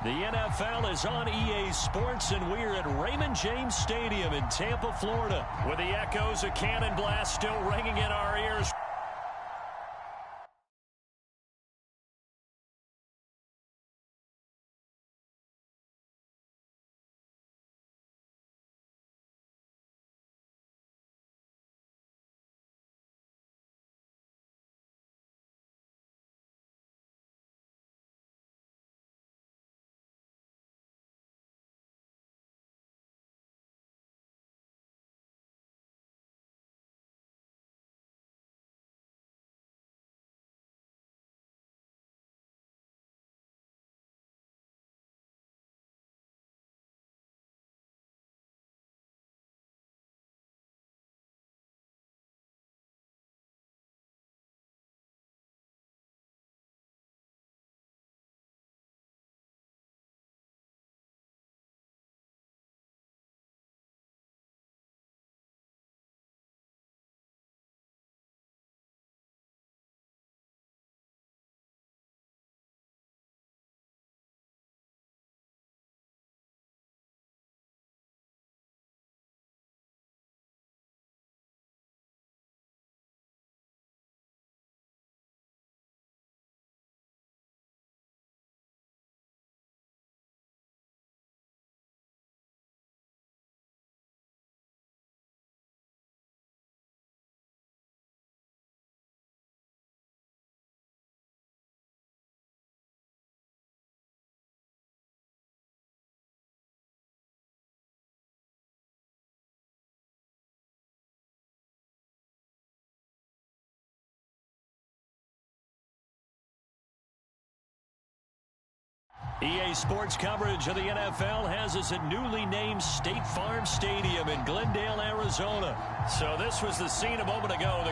The NFL is on EA Sports, and we're at Raymond James Stadium in Tampa, Florida, with the echoes of Cannon Blast still ringing in our ears. EA Sports coverage of the NFL has us at newly named State Farm Stadium in Glendale, Arizona. So this was the scene a moment ago.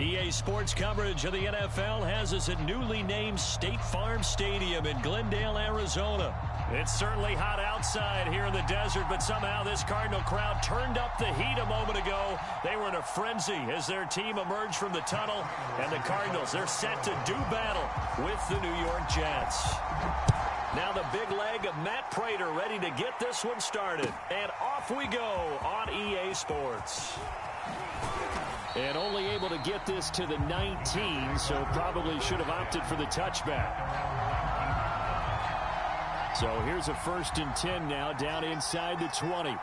EA Sports coverage of the NFL has us at newly named State Farm Stadium in Glendale, Arizona. It's certainly hot outside here in the desert, but somehow this Cardinal crowd turned up the heat a moment ago. They were in a frenzy as their team emerged from the tunnel, and the Cardinals, they're set to do battle with the New York Jets. Now the big leg of Matt Prater ready to get this one started. And off we go on EA Sports. And only able to get this to the 19, so probably should have opted for the touchback. So here's a 1st and 10 now down inside the 20. And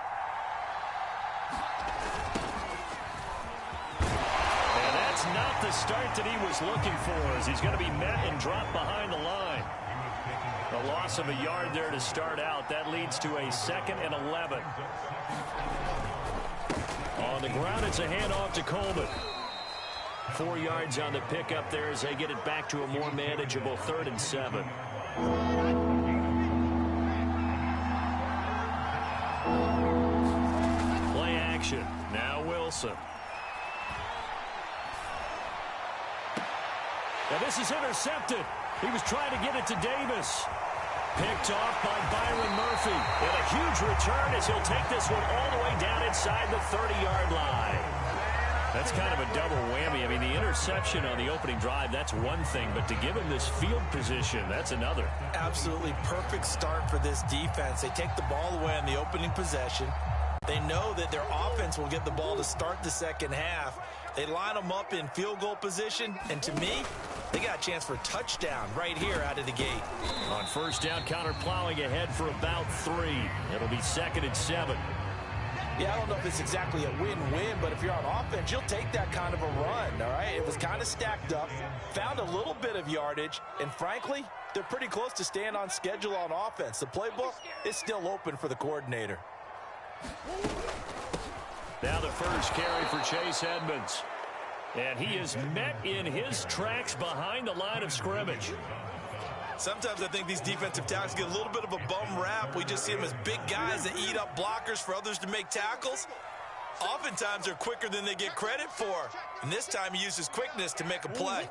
that's not the start that he was looking for, as he's going to be met and dropped behind the line. A loss of a yard there to start out. That leads to a 2nd and 11. On the ground, it's a handoff to Coleman. 4 yards on the pickup there as they get it back to a more manageable 3rd and 7. Play action. Now Wilson. Now this is intercepted. He was trying to get it to Davis. Picked off by Byron Murphy. And a huge return as he'll take this one all the way down inside the 30-yard line. That's kind of a double whammy. I mean, the interception on the opening drive, that's one thing. But to give him this field position, that's another. Absolutely perfect start for this defense. They take the ball away on the opening possession. They know that their offense will get the ball to start the second half. They line them up in field goal position. And to me, they got a chance for a touchdown right here out of the gate. On 1st down, counter plowing ahead for about 3. It'll be 2nd and 7. Yeah, I don't know if it's exactly a win-win, but if you're on offense, you'll take that kind of a run, all right? It was kind of stacked up, found a little bit of yardage, and frankly, they're pretty close to staying on schedule on offense. The playbook is still open for the coordinator. Now the first carry for Chase Edmonds. And he is met in his tracks behind the line of scrimmage. Sometimes I think these defensive tackles get a little bit of a bum rap. We just see them as big guys that eat up blockers for others to make tackles. Oftentimes they're quicker than they get credit for. And this time he uses quickness to make a play.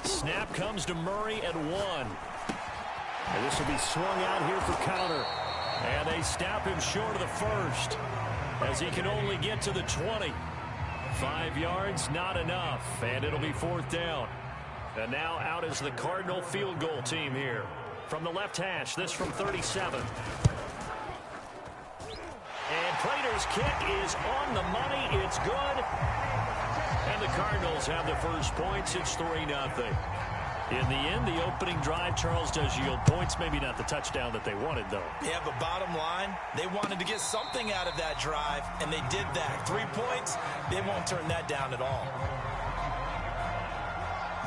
Snap comes to Murray at 1. And this will be swung out here for counter. And they snap him short of the 1st as he can only get to the 20. 5 yards, not enough. And it'll be 4th down. And now out is the Cardinal field goal team here. From the left hash, this from 37. And Prater's kick is on the money. It's good. And the Cardinals have the first points. It's 3-0. In the end, the opening drive, Charles, does yield points. Maybe not the touchdown that they wanted, though. Yeah, but bottom line, they wanted to get something out of that drive, and they did that. 3 points, they won't turn that down at all.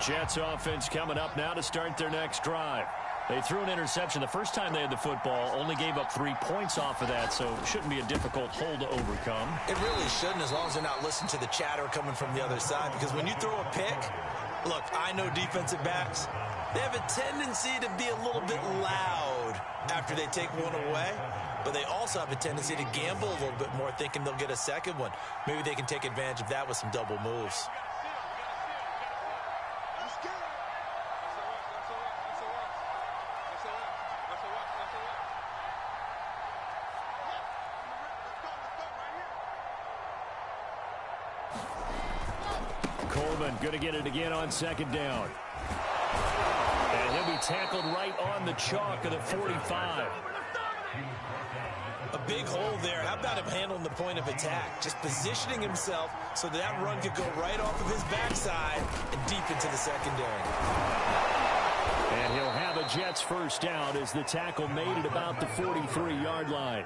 Jets offense coming up now to start their next drive. They threw an interception the first time they had the football, only gave up 3 points off of that, so it shouldn't be a difficult hole to overcome. It really shouldn't, as long as they're not listening to the chatter coming from the other side, because when you throw a pick, look, I know defensive backs, they have a tendency to be a little bit loud after they take one away, but they also have a tendency to gamble a little bit more, thinking they'll get a second one. Maybe they can take advantage of that with some double moves. Coleman going to get it again on 2nd down. And he'll be tackled right on the chalk of the 45. A big hole there. How about him handling the point of attack? Just positioning himself so that run could go right off of his backside and deep into the secondary. And he'll have a Jets first down as the tackle made at about the 43-yard line.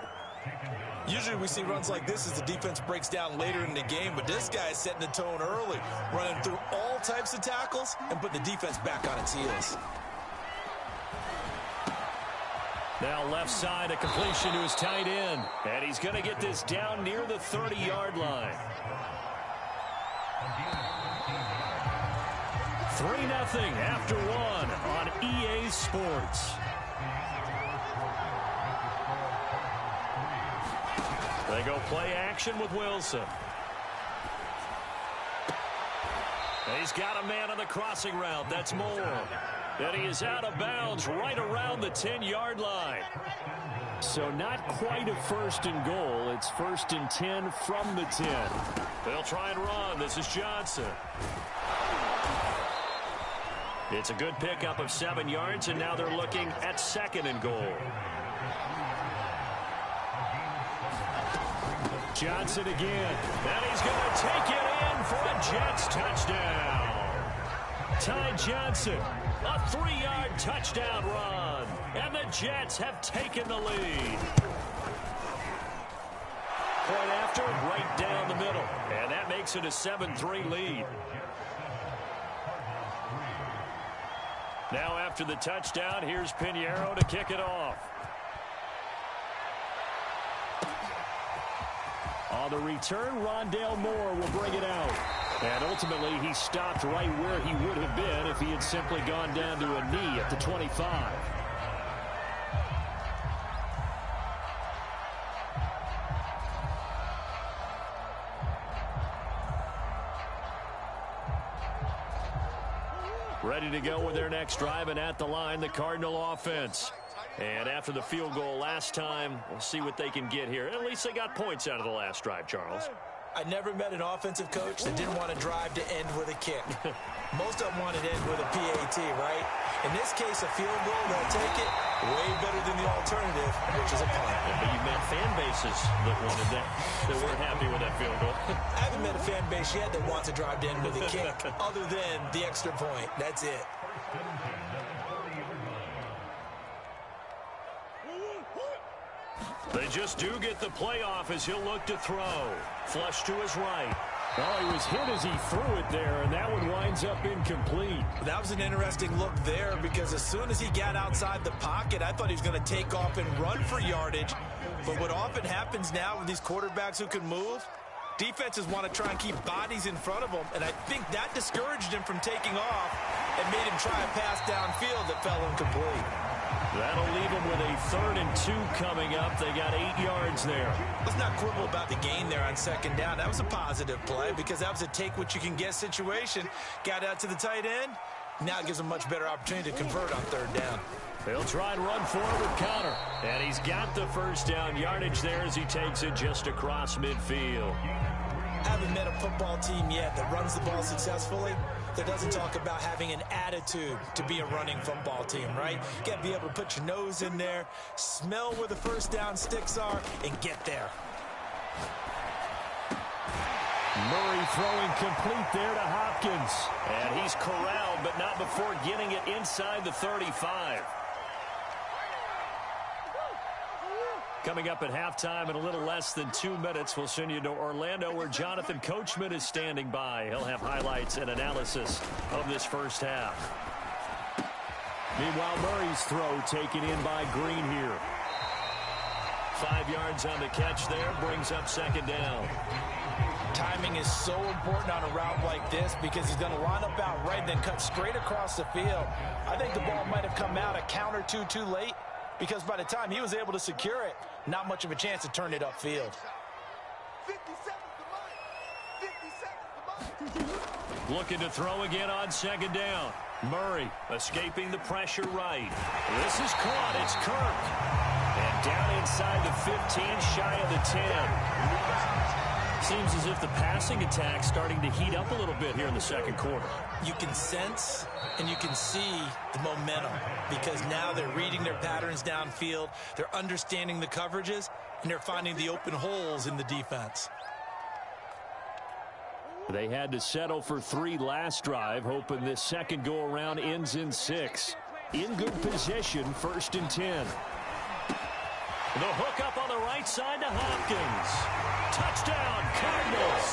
Usually we see runs like this as the defense breaks down later in the game, but this guy is setting the tone early, running through all types of tackles and putting the defense back on its heels. Now left side, a completion to his tight end. And he's going to get this down near the 30-yard line. 3-0 after 1 on EA Sports. They go play action with Wilson. He's got a man on the crossing route. That's Moore. And he is out of bounds right around the 10-yard line. So not quite a 1st and goal. It's 1st and 10 from the 10. They'll try and run. This is Johnson. It's a good pickup of 7 yards, and now they're looking at 2nd and goal. Johnson again, and he's going to take it in for a Jets touchdown. Ty Johnson, a 3-yard touchdown run, and the Jets have taken the lead. Point after, right down the middle, and that makes it a 7-3 lead. Now after the touchdown, here's Pinheiro to kick it off. On the return, Rondale Moore will bring it out. And ultimately, he stopped right where he would have been if he had simply gone down to a knee at the 25. Ready to go with their next drive, and at the line, the Cardinal offense. And after the field goal last time, we'll see what they can get here. At least they got points out of the last drive, Charles. I never met an offensive coach that didn't want to drive to end with a kick. Most of them wanted to end with a PAT, right? In this case, a field goal, they'll take it way better than the alternative, which is a punt. Yeah, but you met fan bases that wanted that weren't happy with that field goal. I haven't met a fan base yet that wants to drive to end with a kick, other than the extra point. That's it. They just do get the playoff as he'll look to throw. Flush to his right. Oh, he was hit as he threw it there, and that one winds up incomplete. That was an interesting look there because as soon as he got outside the pocket, I thought he was going to take off and run for yardage. But what often happens now with these quarterbacks who can move, defenses want to try and keep bodies in front of them, and I think that discouraged him from taking off and made him try a pass downfield that fell incomplete. That'll leave them with a 3rd and 2 coming up. They got 8 yards there. Let's not quibble about the gain there on 2nd down. That was a positive play because that was a take-what-you-can-get situation. Got out to the tight end. Now it gives them a much better opportunity to convert on 3rd down. They'll try and run forward with Connor. And he's got the first down yardage there as he takes it just across midfield. Haven't met a football team yet that runs the ball successfully that doesn't talk about having an attitude to be a running football team, right? You got to be able to put your nose in there, smell where the first down sticks are, and get there. Murray throwing complete there to Hopkins. And he's corralled, but not before getting it inside the 35. Coming up at halftime in a little less than 2 minutes, we'll send you to Orlando where Jonathan Coachman is standing by. He'll have highlights and analysis of this first half. Meanwhile, Murray's throw taken in by Green here. 5 yards on the catch there, brings up 2nd down. Timing is so important on a route like this because he's going to line up out right, then cut straight across the field. I think the ball might have come out a count or two too late, because by the time he was able to secure it, not much of a chance to turn it upfield. Looking to throw again on 2nd down. Murray escaping the pressure right. This is caught. It's Kirk. And down inside the 15, shy of the 10. Seems as if the passing attack's starting to heat up a little bit here in the 2nd quarter. You can sense and you can see the momentum because now they're reading their patterns downfield, they're understanding the coverages, and they're finding the open holes in the defense. They had to settle for 3 last drive, hoping this second go-around ends in 6. In good position, 1st and 10. The hook up on the right side to Hopkins. Touchdown, Cardinals.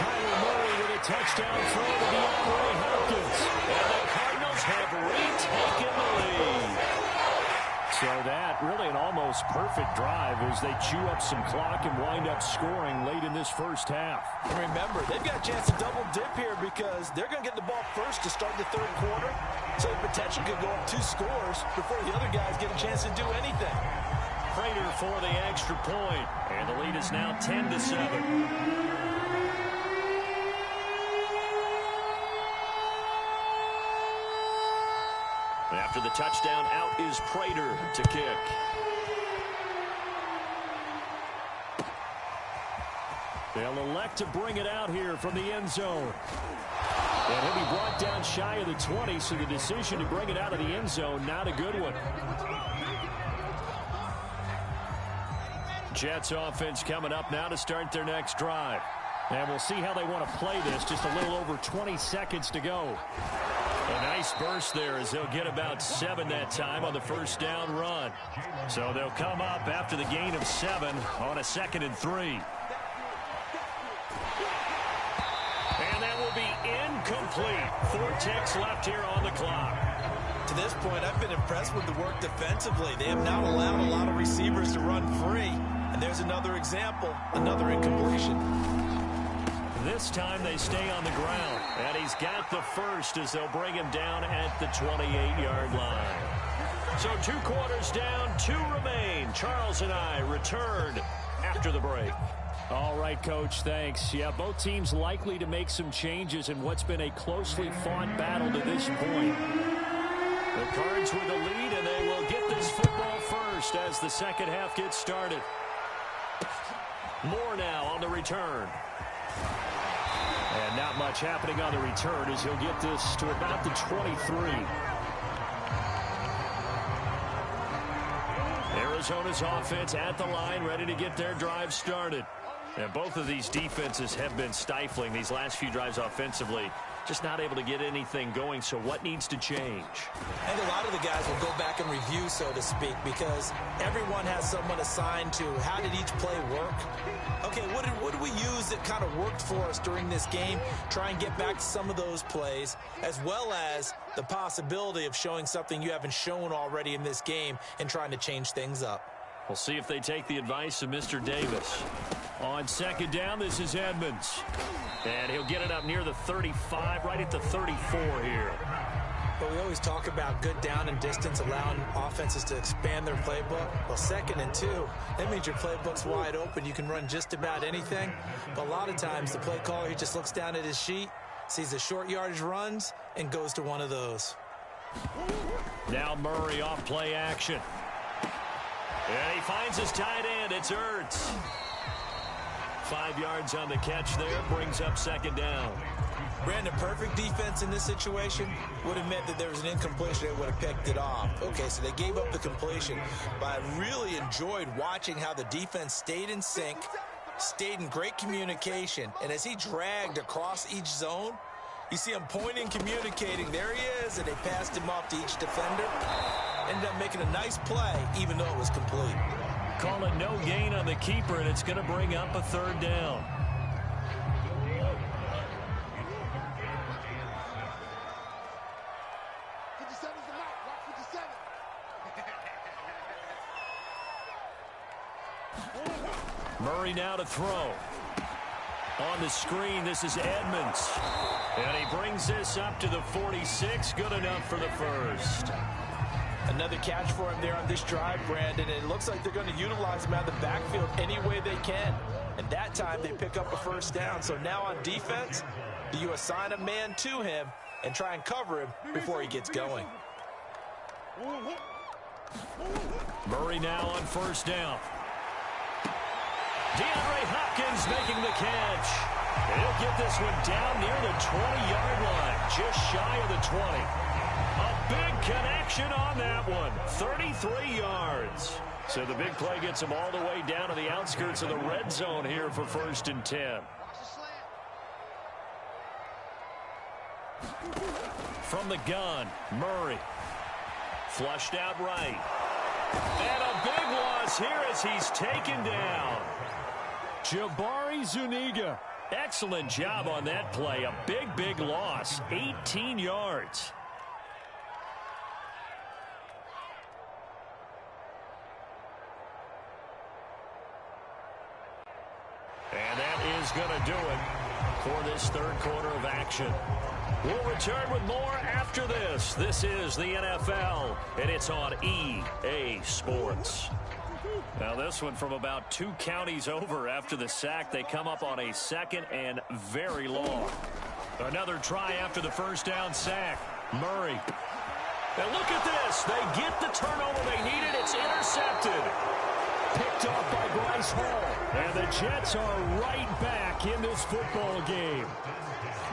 Kyler Murray with a touchdown throw to DeAndre Hopkins. And the Cardinals have retaken the lead. So that really an almost perfect drive as they chew up some clock and wind up scoring late in this first half. And remember, they've got a chance to double dip here because they're going to get the ball first to start the 3rd quarter. So the potential could go up 2 scores before the other guys get a chance to do anything. Prater for the extra point, and the lead is now 10-7. After the touchdown, out is Prater to kick. They'll elect to bring it out here from the end zone. And he'll be brought down shy of the 20, so the decision to bring it out of the end zone, not a good one. Jets offense coming up now to start their next drive. And we'll see how they want to play this. Just a little over 20 seconds to go. A nice burst there as they'll get about 7 that time on the first down run. So they'll come up after the gain of 7 on a 2nd and 3. And that will be incomplete. 4 ticks left here on the clock. To this point, I've been impressed with the work defensively. They have not allowed a lot of receivers to run free. And there's another example, another incompletion. This time they stay on the ground. And he's got the first as they'll bring him down at the 28-yard line. So 2 quarters down, 2 remain. Charles and I return after the break. All right, Coach, thanks. Yeah, both teams likely to make some changes in what's been a closely fought battle to this point. The Cards with the lead, and they will get this football first as the second half gets started. Moore now on the return. And not much happening on the return as he'll get this to about the 23. Arizona's offense at the line, ready to get their drive started. And both of these defenses have been stifling these last few drives offensively. Just not able to get anything going, so what needs to change? And a lot of the guys will go back and review, so to speak, because everyone has someone assigned to how did each play work. Okay, what did we use that kind of worked for us during this game? Try and get back to some of those plays, as well as the possibility of showing something you haven't shown already in this game and trying to change things up. We'll see if they take the advice of Mr. Davis. On second down, this is Edmonds. And he'll get it up near the 35, right at the 34 here. But we always talk about good down and distance, allowing offenses to expand their playbook. Well, 2nd and 2, that means your playbook's wide open. You can run just about anything. But a lot of times, the play caller, he just looks down at his sheet, sees the short yardage runs, and goes to one of those. Now Murray off play action. And he finds his tight end. It's Ertz. 5 yards on the catch there. Brings up second down. Brandon, perfect defense in this situation would have meant that there was an incompletion. They would have picked it off. Okay, so they gave up the completion. But I really enjoyed watching how the defense stayed in sync, stayed in great communication. And as he dragged across each zone, you see him pointing, communicating. There he is, and they passed him off to each defender. Ended up making a nice play, even though it was complete. Call it no gain on the keeper, and it's going to bring up a 3rd down. Murray now to throw. On the screen, this is Edmonds. And he brings this up to the 46. Good enough for the first. Another catch for him there on this drive, Brandon. And it looks like they're going to utilize him out of the backfield any way they can. And that time they pick up a first down. So now on defense, do you assign a man to him and try and cover him before he gets going? Murray now on first down. DeAndre Hopkins making the catch. And he'll get this one down near the 20-yard line, just shy of the 20. A big connection on that one, 33 yards. So the big play gets him all the way down to the outskirts of the red zone here for 1st and 10. From the gun, Murray. Flushed out right. And a big loss here as he's taken down. Jabari Zuniga. Excellent job on that play. A big, big loss. 18 yards. And that is going to do it for this 3rd quarter of action. We'll return with more after this. This is the NFL, and it's on EA Sports. Now this one from about 2 counties over after the sack. They come up on a 2nd and very long. Another try after the first down sack. Murray. And look at this. They get the turnover they needed. It's intercepted. Picked off by Bryce Hall. And the Jets are right back in this football game.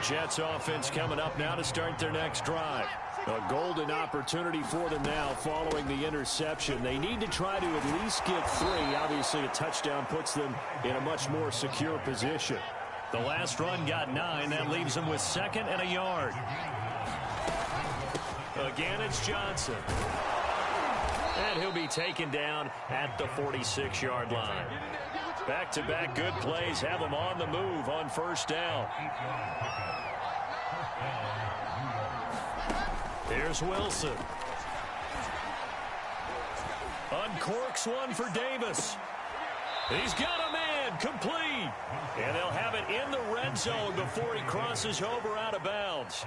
Jets offense coming up now to start their next drive. A golden opportunity for them now following the interception. They need to try to at least get 3. Obviously, a touchdown puts them in a much more secure position. The last run got 9. That leaves them with 2nd and a yard. Again, it's Johnson. And he'll be taken down at the 46-yard line. Back-to-back good plays have them on the move on first down. Here's Wilson. Uncorks one for Davis. He's got a man, complete. And they'll have it in the red zone before he crosses over out of bounds.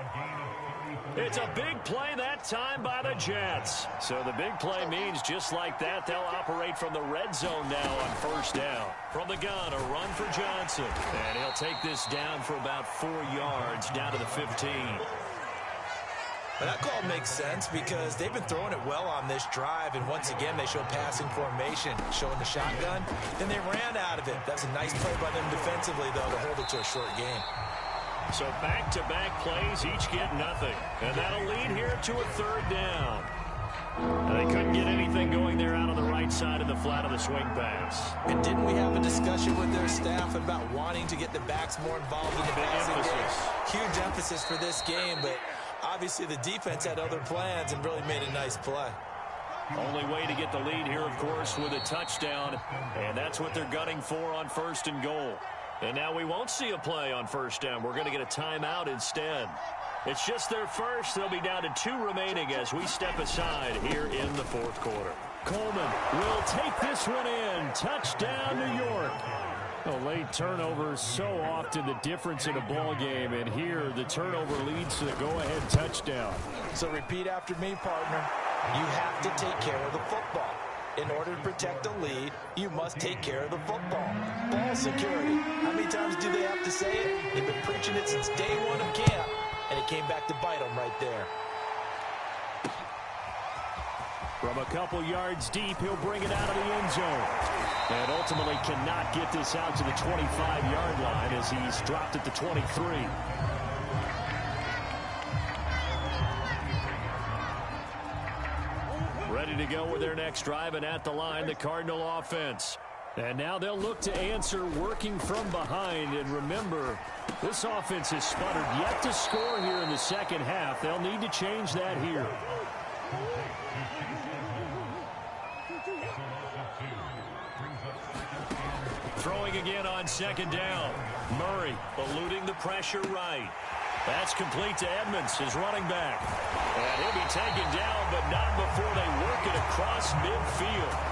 It's a big play that time by the Jets. So the big play means just like that, they'll operate from the red zone now on first down. From the gun, a run for Johnson. And he'll take this down for about 4 yards, down to the 15. Well, that call makes sense because they've been throwing it well on this drive, and once again they show passing formation, showing the shotgun. Then they ran out of it. That's a nice play by them defensively, though, to hold it to a short game. So back-to-back plays, each get nothing. And that'll lead here to a 3rd down. And they couldn't get anything going there out on the right side of the flat of the swing pass. And didn't we have a discussion with their staff about wanting to get the backs more involved in the passing game? Huge emphasis for this game, but obviously the defense had other plans and really made a nice play. Only way to get the lead here, of course, with a touchdown. And that's what they're gunning for on 1st and goal. And now we won't see a play on first down. We're going to get a timeout instead. It's just their first. They'll be down to 2 remaining as we step aside here in the 4th quarter. Coleman will take this one in. Touchdown, New York. A late turnover so often the difference in a ball game, and here the turnover leads to the go-ahead touchdown. So repeat after me, partner. You have to take care of the football. In order to protect a lead, you must take care of the football. Ball security. How many times do they have to say it? They've been preaching it since day 1 of camp, and it came back to bite them right there. From a couple yards deep, he'll bring it out of the end zone. And ultimately cannot get this out to the 25-yard line as he's dropped at the 23. Ready to go with their next drive, and at the line, the Cardinal offense. And now they'll look to answer working from behind. And remember, this offense has sputtered yet to score here in the second half. They'll need to change that here. Throwing again on 2nd down. Murray eluding the pressure right. That's complete to Edmonds, his running back. And he'll be taken down, but not before they work it across midfield.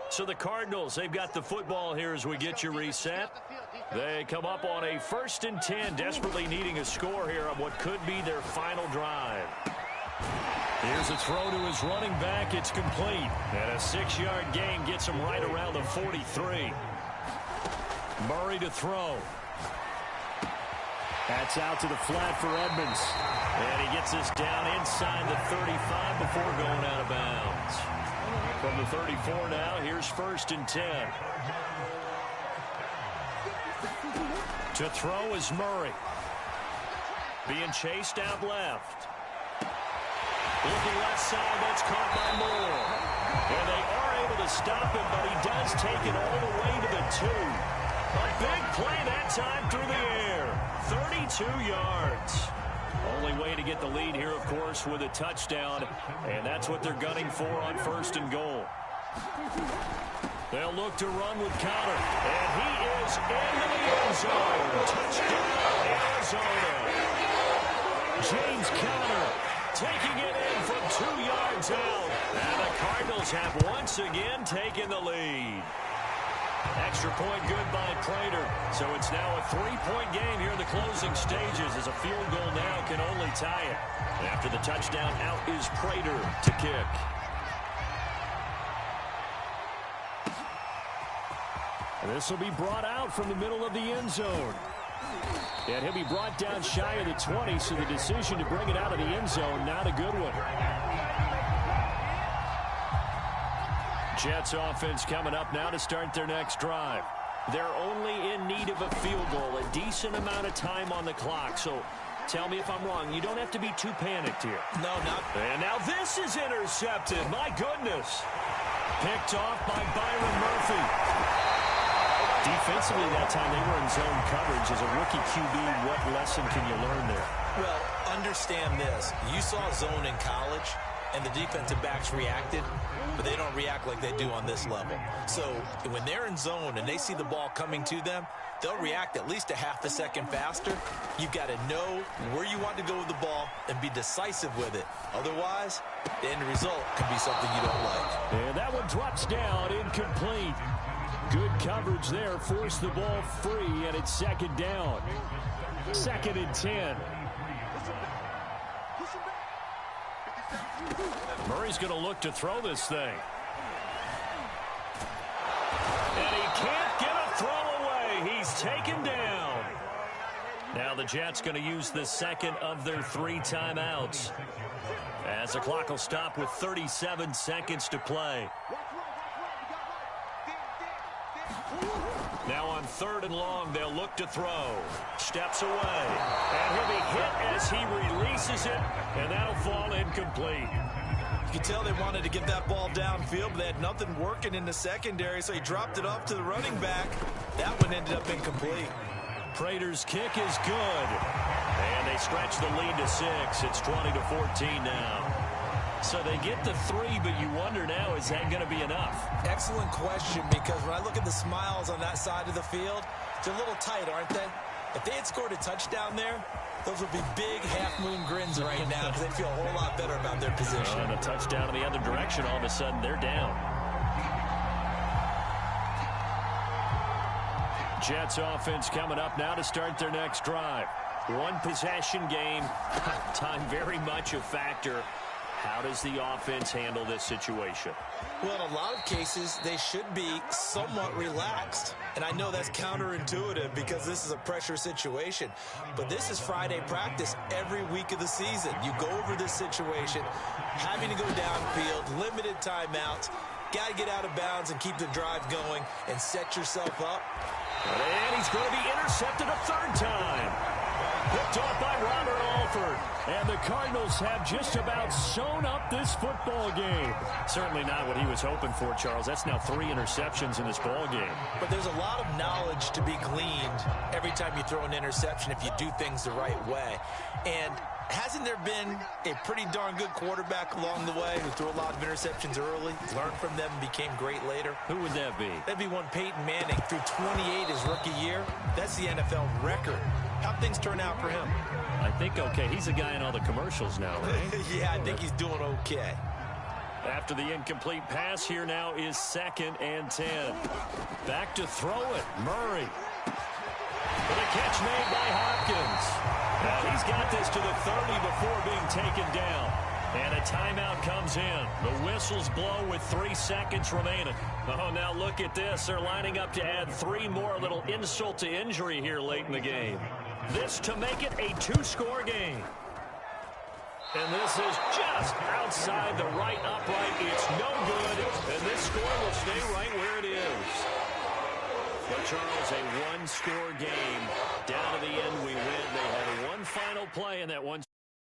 So the Cardinals, they've got the football here as we get you reset. They come up on a 1st and 10, desperately needing a score here on what could be their final drive. Here's a throw to his running back. It's complete. And a 6-yard gain gets him right around the 43. Murray to throw. That's out to the flat for Edmonds. And he gets this down inside the 35 before going out of bounds. From the 34 now, here's 1st and 10. To throw is Murray. Being chased out left. Looking left side, that's caught by Moore. And they are able to stop him, but he does take it all the way to the 2. A big play that time through the air. 32 yards. Only way to get the lead here, of course, with a touchdown. And that's what they're gunning for on 1st and goal. They'll look to run with Conner. And he is into the end zone. Touchdown, Arizona. James Conner taking it in from 2 yards out. And the Cardinals have once again taken the lead. Extra point good by Prater. So it's now a 3-point game here in the closing stages as a field goal now can only tie it. After the touchdown, out is Prater to kick. This will be brought out from the middle of the end zone. And he'll be brought down shy of the 20, so the decision to bring it out of the end zone, not a good one. Jets offense coming up now to start their next drive. They're only in need of a field goal, a decent amount of time on the clock. So tell me if I'm wrong. You don't have to be too panicked here. No, not. And now this is intercepted. My goodness. Picked off by Byron Murphy. Defensively that time they were in zone coverage. As a rookie QB, what lesson can you learn there? Well, understand this. You saw zone in college, and the defensive backs reacted, but they don't react like they do on this level. So when they're in zone and they see the ball coming to them, they'll react at least a half a second faster. You've got to know where you want to go with the ball and be decisive with it. Otherwise, the end result can be something you don't like. And that one drops down, incomplete. Good coverage there, forced the ball free, and it's second down. 2nd and 10. Murray's going to look to throw this thing. And he can't get a throw away. He's taken down. Now the Jets going to use the second of their 3 timeouts, as the clock will stop with 37 seconds to play. Now on 3rd and long, they'll look to throw. Steps away. And he'll be hit as he releases it, and that'll fall incomplete. You can tell they wanted to get that ball downfield, but they had nothing working in the secondary, so he dropped it off to the running back. That one ended up incomplete. Prater's kick is good. And they stretch the lead to 6. It's 20-14 now. So they get the 3, but you wonder now, is that going to be enough? Excellent question, because when I look at the smiles on that side of the field, they're a little tight, aren't they? If they had scored a touchdown there, those would be big half-moon grins right now, because they feel a whole lot better about their position. And a touchdown in the other direction, all of a sudden they're down. Jets offense coming up now to start their next drive. 1 possession game, time very much a factor. How does the offense handle this situation? Well, in a lot of cases, they should be somewhat relaxed. And I know that's counterintuitive because this is a pressure situation. But this is Friday practice every week of the season. You go over this situation, having to go downfield, limited timeouts, got to get out of bounds and keep the drive going and set yourself up. And he's going to be intercepted a 3rd time. Picked off by Robert Alford. And the Cardinals have just about sewn up this football game. Certainly not what he was hoping for, Charles. That's now 3 interceptions in this ball game. But there's a lot of knowledge to be gleaned every time you throw an interception if you do things the right way. And hasn't there been a pretty darn good quarterback along the way who threw a lot of interceptions early, learned from them, and became great later? Who would that be? That'd be one Peyton Manning. Threw 28 his rookie year. That's the NFL record. How'd things turn out for him? I think okay. He's a guy in all the commercials now, right? Yeah, I think he's doing okay. After the incomplete pass, here now is 2nd and 10. Back to throw it. Murray. With a catch made by Hopkins. And he's got this to the 30 before being taken down. And a timeout comes in. The whistles blow with 3 seconds remaining. Oh, now look at this. They're lining up to add 3 more. A little insult to injury here late in the game. This to make it a 2-score game. And this is just outside the right upright. It's no good. And this score will stay right where it is. But, Charles, a 1-score game. Down to the end, we win. They had one final play in that one.